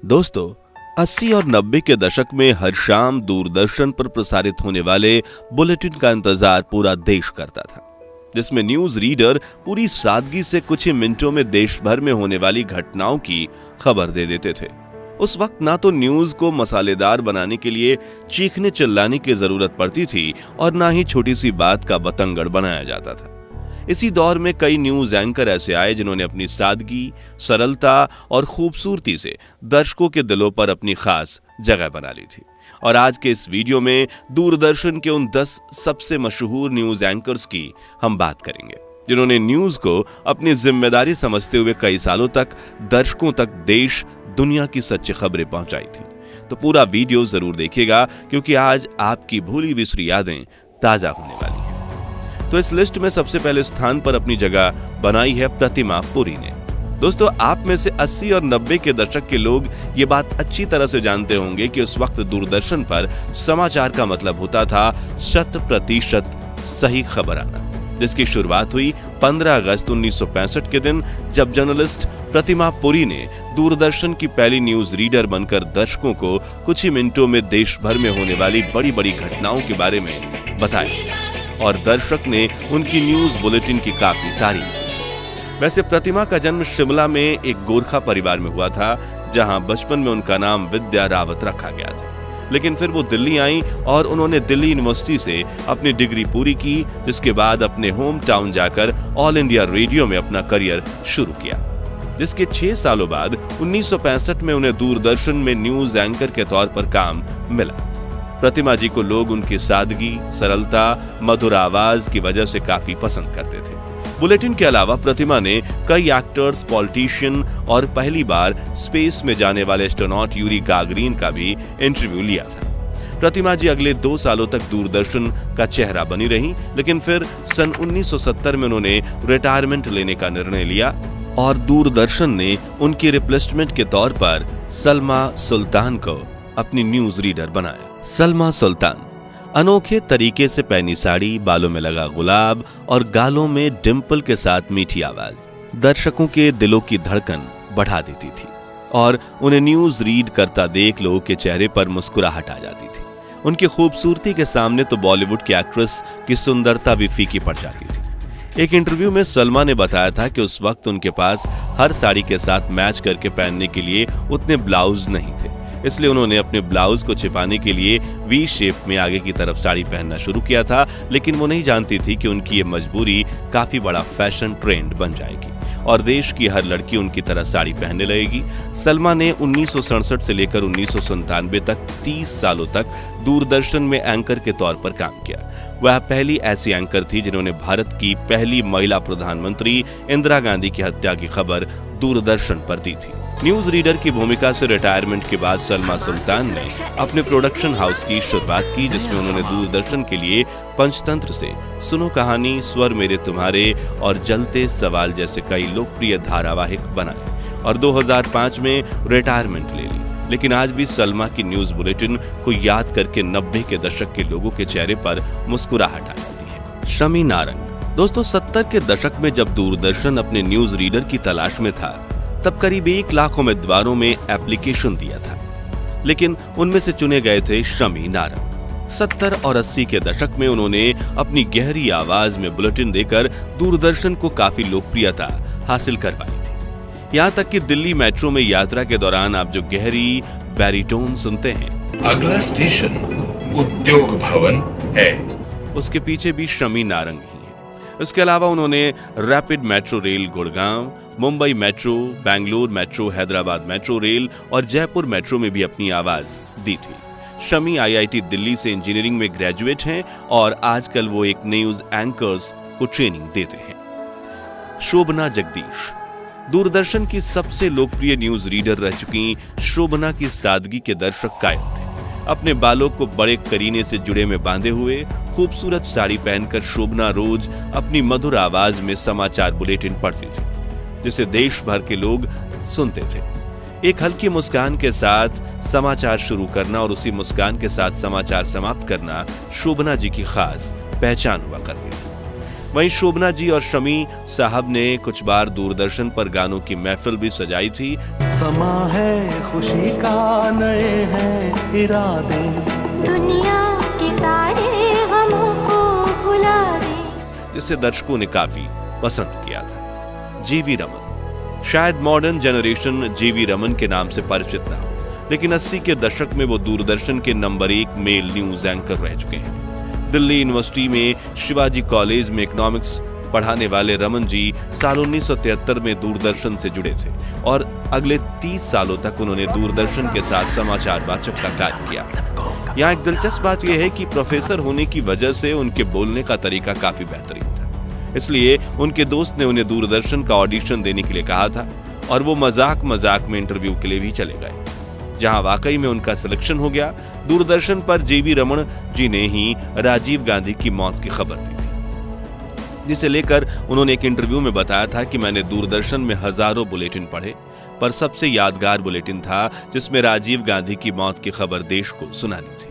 दोस्तों, 80 और 90 के दशक में हर शाम दूरदर्शन पर प्रसारित होने वाले बुलेटिन का इंतजार पूरा देश करता था, जिसमें न्यूज रीडर पूरी सादगी से कुछ ही मिनटों में देश भर में होने वाली घटनाओं की खबर दे देते थे। उस वक्त ना तो न्यूज को मसालेदार बनाने के लिए चीखने चिल्लाने की जरूरत पड़ती थी और ना ही छोटी सी बात का बतंगड़ बनाया जाता था। इसी दौर में कई न्यूज एंकर ऐसे आए जिन्होंने अपनी सादगी, सरलता और खूबसूरती से दर्शकों के दिलों पर अपनी खास जगह बना ली थी। और आज के इस वीडियो में दूरदर्शन के उन 10 सबसे मशहूर न्यूज एंकर्स की हम बात करेंगे, जिन्होंने न्यूज को अपनी जिम्मेदारी समझते हुए कई सालों तक दर्शकों तक देश दुनिया की सच्ची खबरें पहुंचाई थी। तो पूरा वीडियो जरूर देखिएगा, क्योंकि आज आपकी भूली बिसरी यादें ताजा होने वाली हैं। तो इस लिस्ट में सबसे पहले स्थान पर अपनी जगह बनाई है प्रतिमा पुरी ने। दोस्तों, आप में से 80 और 90 के दशक के लोग ये बात अच्छी तरह से जानते होंगे कि उस वक्त दूरदर्शन पर समाचार का मतलब होता था 100% सही खबर आना, जिसकी शुरुआत हुई 15 अगस्त 1965 के दिन, जब जर्नलिस्ट प्रतिमा पुरी ने दूरदर्शन की पहली न्यूज रीडर बनकर दर्शकों को कुछ ही मिनटों में देश भर में होने वाली बड़ी बड़ी घटनाओं के बारे में बताया और दर्शक ने उनकी न्यूज बुलेटिन की काफी तारीफ की। वैसे प्रतिमा का जन्म शिमला में एक गोरखा परिवार में हुआ था, जहां बचपन में उनका नाम विद्या रावत रखा गया था। लेकिन फिर वो दिल्ली आई और उन्होंने दिल्ली यूनिवर्सिटी से अपनी डिग्री पूरी की, जिसके बाद अपने होम टाउन जाकर ऑल इंडिया रेडियो में अपना करियर शुरू किया, जिसके 6 सालों बाद 1965 में उन्हें दूरदर्शन में न्यूज एंकर के तौर पर काम मिला। प्रतिमा जी को लोग उनकी सादगी, सरलता, मधुर आवाज की वजह से काफी पसंद करते थे। बुलेटिन के अलावा प्रतिमा ने कई एक्टर्स, पॉलिटिशियन और पहली बार स्पेस में जाने वाले एस्ट्रोनॉट यूरी गागरिन का भी इंटरव्यू लिया था। प्रतिमा जी अगले 2 सालों तक दूरदर्शन का चेहरा बनी रही, लेकिन फिर सन 1970 में उन्होंने रिटायरमेंट लेने का निर्णय लिया और दूरदर्शन ने उनकी रिप्लेसमेंट के तौर पर सलमा सुल्तान को अपनी न्यूज रीडर बनाया। सलमा सुल्तान अनोखे तरीके से पहनी साड़ी, बालों में लगा गुलाब और गालों में डिंपल के साथ मीठी आवाज दर्शकों के दिलों की धड़कन बढ़ा देती थी और उन्हें न्यूज रीड करता देख लोगों के चेहरे पर मुस्कुराहट आ जाती थी। उनकी खूबसूरती के सामने तो बॉलीवुड की एक्ट्रेस की सुंदरता भी फीकी पड़ जाती थी। एक इंटरव्यू में सलमा ने बताया था कि उस वक्त उनके पास हर साड़ी के साथ मैच करके पहनने के लिए उतने ब्लाउज नहीं थे, इसलिए उन्होंने अपने ब्लाउज को छिपाने के लिए वी शेप में आगे की तरफ साड़ी पहनना शुरू किया था। लेकिन वो नहीं जानती थी कि उनकी ये मजबूरी काफी बड़ा फैशन ट्रेंड बन जाएगी और देश की हर लड़की उनकी तरह साड़ी पहनने लगेगी। सलमा ने 1967 से लेकर 1997 तक 30 सालों तक दूरदर्शन में एंकर के तौर पर काम किया। वह पहली ऐसी एंकर थी जिन्होंने भारत की पहली महिला प्रधानमंत्री इंदिरा गांधी की हत्या की खबर दूरदर्शन पर दी थी। न्यूज रीडर की भूमिका से रिटायरमेंट के बाद सलमा सुल्तान ने अपने प्रोडक्शन हाउस की शुरुआत की, जिसमें उन्होंने दूरदर्शन के लिए पंचतंत्र से सुनो कहानी, स्वर मेरे तुम्हारे और जलते सवाल जैसे कई लोकप्रिय धारावाहिक बनाए और 2005 में रिटायरमेंट ले ली। लेकिन आज भी सलमा की न्यूज बुलेटिन को याद करके 90 के दशक के लोगों के चेहरे पर मुस्कुराहट आ जाती है। शमी नारंग। दोस्तों, 70 के दशक में जब दूरदर्शन अपने न्यूज रीडर की तलाश में था, तब करीब 1 लाख उम्मीदवारों में एप्लीकेशन दिया था, लेकिन उनमें से चुने गए थे शमी नारंग। 70 और 80 के दशक में उन्होंने अपनी गहरी आवाज में बुलेटिन देकर दूरदर्शन को काफी लोकप्रियता हासिल करवाई थी। यहाँ तक कि दिल्ली मेट्रो में यात्रा के दौरान आप जो गहरी बैरिटोन सुनते हैं, अगला स्टेशन उद्योग भवन है, उसके पीछे भी शमी नारंग ही है। इसके अलावा उन्होंने rapid metro rail Gurgaon, Mumbai metro, Bengaluru metro, Hyderabad metro rail और जयपुर मेट्रो में भी अपनी आवाज दी थी। शमी IIT दिल्ली से इंजीनियरिंग में ग्रेजुएट हैं और आजकल वो एक न्यूज एंकर्स को ट्रेनिंग देते हैं। शोभना जगदीश। दूरदर्शन की सबसे लोकप्रिय न्यूज रीडर रह चुकी शोभना की सादगी के दर्शक कायल थे। अपने बालों को बड़े करीने से जुड़े में बांधे हुए खूबसूरत साड़ी पहनकर शोभना रोज अपनी मधुर आवाज में समाचार बुलेटिन पढ़ती थी, जिसे देश भर के लोग सुनते थे। एक हल्की मुस्कान के साथ समाचार शुरू करना और उसी मुस्कान के साथ समाचार समाप्त करना शोभना जी की खास पहचान हुआ करती थी। वहीं शोभना जी और शमी साहब ने कुछ बार दूरदर्शन पर गानों की महफिल भी सजाई थी। समा है खुशी का, नए हैं इरादे, दुनिया के सारे गमों को भुला दे, जिसे दर्शकों ने काफी पसंद किया था। जीवी रमन शायद मॉडर्न जनरेशन जीवी रमन के नाम से परिचित ना हो, लेकिन 80 के दशक में वो दूरदर्शन के नंबर 1 मेल न्यूज एंकर रह चुके हैं। दिल्ली यूनिवर्सिटी में शिवाजी कॉलेज में इकोनॉमिक्स पढ़ाने वाले रमन जी साल 1973 में दूरदर्शन से जुड़े थे और अगले 30 सालों तक उन्होंने दूरदर्शन के साथ समाचार वाचक का कार्य किया। यहाँ एक दिलचस्प बात यह है कि प्रोफेसर होने की वजह से उनके बोलने का तरीका काफी बेहतरीन था, इसलिए उनके दोस्त ने उन्हें दूरदर्शन का ऑडिशन देने के लिए कहा था और वो मजाक में इंटरव्यू के लिए भी चले गए, जहां वाकई में उनका सिलेक्शन हो गया। दूरदर्शन पर जीवी रमन जी ने ही राजीव गांधी की मौत की खबर दी थी, जिसे लेकर उन्होंने एक इंटरव्यू में बताया था कि मैंने दूरदर्शन में हजारों बुलेटिन पढ़े, पर सबसे यादगार बुलेटिन था जिसमें राजीव गांधी की मौत की खबर देश को सुनानी थी।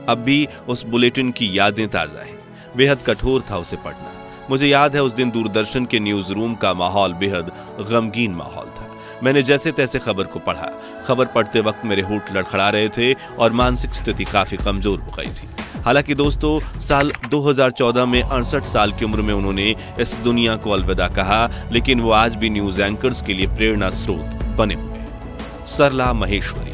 अब भी उस बुलेटिन की यादें ताजा हैं। बेहद कठोर था उसे पढ़ना। मुझे याद है उस दिन दूरदर्शन के न्यूज रूम का माहौल बेहद गमगीन माहौल था। मैंने जैसे तैसे खबर को पढ़ा। खबर पढ़ते वक्त मेरे होंठ लड़खड़ा रहे थे और मानसिक स्थिति काफी कमजोर हो गई थी। हालांकि दोस्तों, साल 2014 में 68 साल की उम्र में उन्होंने इस दुनिया को अलविदा कहा, लेकिन वो आज भी न्यूज एंकर्स के लिए प्रेरणा स्रोत बने हुए हैं। सरला महेश्वरी,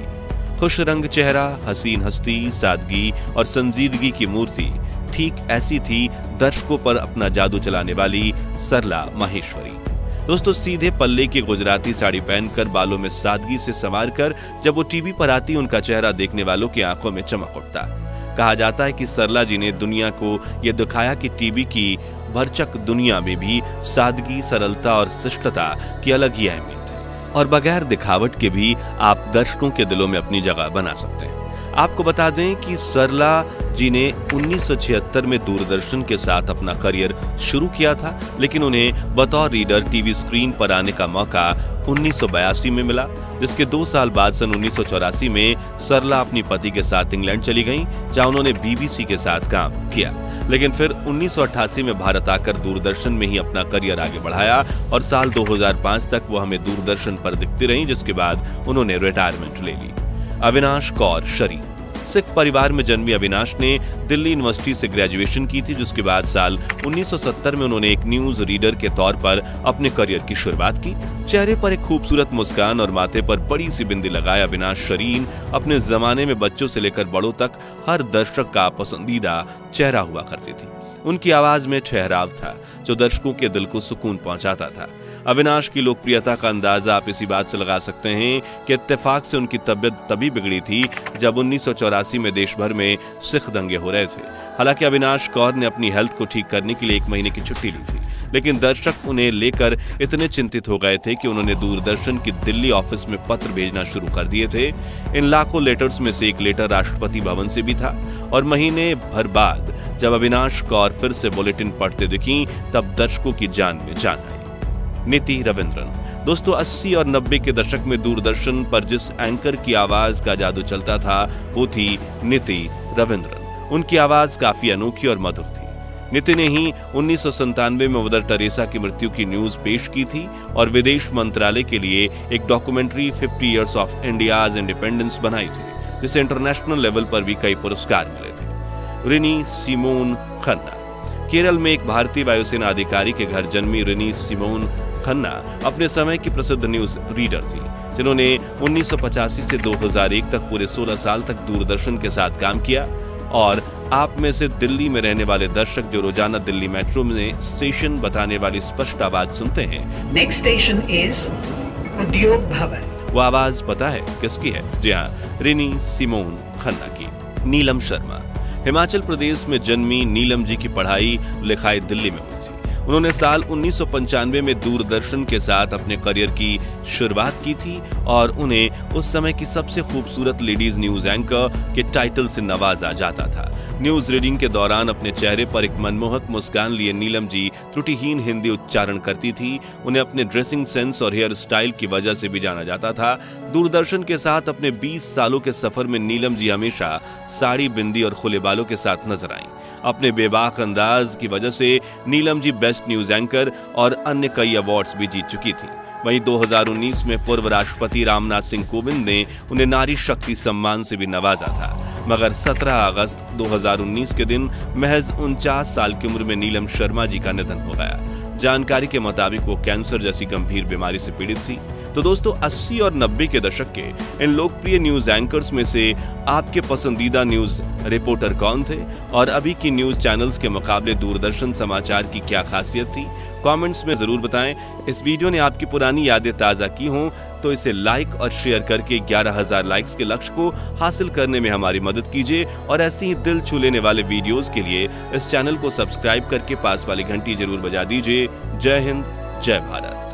खुश रंग चेहरा, हसीन हस्ती, सादगी और संजीदगी की मूर्ति, ठीक ऐसी थी दर्शकों पर अपना जादू चलाने वाली सरला महेश्वरी। दोस्तों, सीधे पल्ले की गुजराती साड़ी पहनकर, बालों में सादगी से संवारकर जब वो टीवी पर आती, उनका चेहरा देखने वालों की आंखों में चमक उठता। कहा जाता है कि सरला जी ने दुनिया को यह दिखाया कि टीवी की भरचक दुनिया में भी सादगी, सरलता और शिष्टता की अलग ही अहमियत है और बगैर दिखावट के भी आप दर्शकों के दिलों में अपनी जगह बना सकते हैं। आपको बता दें कि सरला जी ने 1976 में दूरदर्शन के साथ अपना करियर शुरू किया था, लेकिन उन्हें बतौर रीडर टीवी स्क्रीन पर आने का मौका 1982 में मिला, जिसके 2 साल बाद सन 1984 में सरला अपनी पति के साथ इंग्लैंड चली गईं, जहां उन्होंने बीबीसी के साथ काम किया। लेकिन फिर 1988 में भारत आकर दूरदर्शन में ही अपना करियर आगे बढ़ाया और साल 2005 तक वो हमें दूरदर्शन पर दिखती रहीं, जिसके बाद उन्होंने रिटायरमेंट ले ली। अविनाश कौर शरीफ, सिख परिवार में जन्मी अविनाश ने दिल्ली यूनिवर्सिटी से ग्रेजुएशन की थी, जिसके बाद साल 1970 में उन्होंने एक न्यूज रीडर के तौर पर अपने करियर की शुरुआत की। चेहरे पर एक खूबसूरत मुस्कान और माथे पर बड़ी सी बिंदी लगाए अविनाश शरीन अपने जमाने में बच्चों से लेकर बड़ों तक हर दर्शक का पसंदीदा चेहरा हुआ करती थी। उनकी आवाज में ठहराव था जो दर्शकों के दिल को सुकून पहुंचाता था। अविनाश की लोकप्रियता का अंदाजा आप इसी बात से लगा सकते हैं कि इत्तेफाक से उनकी तबीयत तभी बिगड़ी थी जब 1984 में देश भर में सिख दंगे हो रहे थे। हालांकि अविनाश कौर ने अपनी हेल्थ को ठीक करने के लिए 1 महीने की छुट्टी ली थी, लेकिन दर्शक उन्हें लेकर इतने चिंतित हो गए थे कि उन्होंने दूरदर्शन की दिल्ली ऑफिस में पत्र भेजना शुरू कर दिए थे। इन लाखों लेटर्स में से एक लेटर राष्ट्रपति भवन से भी था और महीने भर बाद जब अविनाश कौर फिर से बुलेटिन पढ़ते दिखी, तब दर्शकों की जान में जान आई। नीति रविंद्रन, दोस्तों 80 और 90 के दशक में दूरदर्शन पर जिस एंकर की आवाज का जादू चलता था वो थी नीति रविंद्रन। उनकी आवाज काफी अनोखी और मधुर थी। नीति ने ही 1997 में मदर टेरेसा की मृत्यु की न्यूज पेश की थी और विदेश मंत्रालय के लिए एक documentary 50 years of India's independence बनाई थी, जिसे इंटरनेशनल लेवल पर भी कई पुरस्कार मिले थे। रिनी सिमोन खन्ना, केरल में एक भारतीय वायुसेना अधिकारी के घर जन्मी रिनी सिमोन खन्ना अपने समय की प्रसिद्ध न्यूज रीडर थी, जिन्होंने 1985 से 2001 तक पूरे 16 साल तक दूरदर्शन के साथ काम किया। और आप में से दिल्ली में रहने वाले दर्शक जो रोजाना दिल्ली मेट्रो में स्टेशन बताने वाली स्पष्ट आवाज सुनते हैं, नेक्स्ट स्टेशन इज उद्योग भवन, वो आवाज पता है किसकी है? जी हाँ, रिनी सिमोन खन्ना की। नीलम शर्मा, हिमाचल प्रदेश में जन्मी नीलम जी की पढ़ाई लिखाई दिल्ली में हुई थी। उन्होंने साल 1995 में दूरदर्शन के साथ अपने करियर की शुरुआत की थी और उन्हें उस समय की सबसे खूबसूरत लेडीज न्यूज एंकर के टाइटल से नवाजा जाता था। न्यूज रीडिंग के दौरान अपने चेहरे पर एक मनमोहक मुस्कान लिए नीलम जी त्रुटिहीन हिंदी उच्चारण करती थी। उन्हें अपने ड्रेसिंग सेंस और हेयर स्टाइल की वजह से भी जाना जाता था। दूरदर्शन के साथ अपने 20 सालों के सफर में नीलम जी हमेशा साड़ी, बिंदी और खुले बालों के साथ नजर आईं। अपने बेबाक अंदाज की वजह से Neelam ji best news anchor और अन्य कई अवार्ड्स भी जीत चुकी थी। वहीं 2019 में पूर्व राष्ट्रपति रामनाथ सिंह कोविंद ने उन्हें नारी शक्ति सम्मान से भी नवाजा था, मगर 17 अगस्त 2019 के दिन महज 49 साल की उम्र में नीलम शर्मा जी का निधन हो गया। जानकारी के मुताबिक वो कैंसर जैसी गंभीर बीमारी से पीड़ित थी। तो दोस्तों, 80 और 90 के दशक के इन लोकप्रिय न्यूज एंकर्स में से आपके पसंदीदा न्यूज रिपोर्टर कौन थे और अभी की न्यूज चैनल्स के मुकाबले दूरदर्शन समाचार की क्या खासियत थी? कमेंट्स में जरूर बताएं। इस वीडियो ने आपकी पुरानी यादें ताजा की हों तो इसे लाइक और शेयर करके 11,000 लाइक्स के लक्ष्य को हासिल करने में हमारी मदद कीजिए और ऐसे ही दिल छू लेने वाले वीडियोस के लिए इस चैनल को सब्सक्राइब करके पास वाली घंटी जरूर बजा दीजिए। जय हिंद, जय भारत।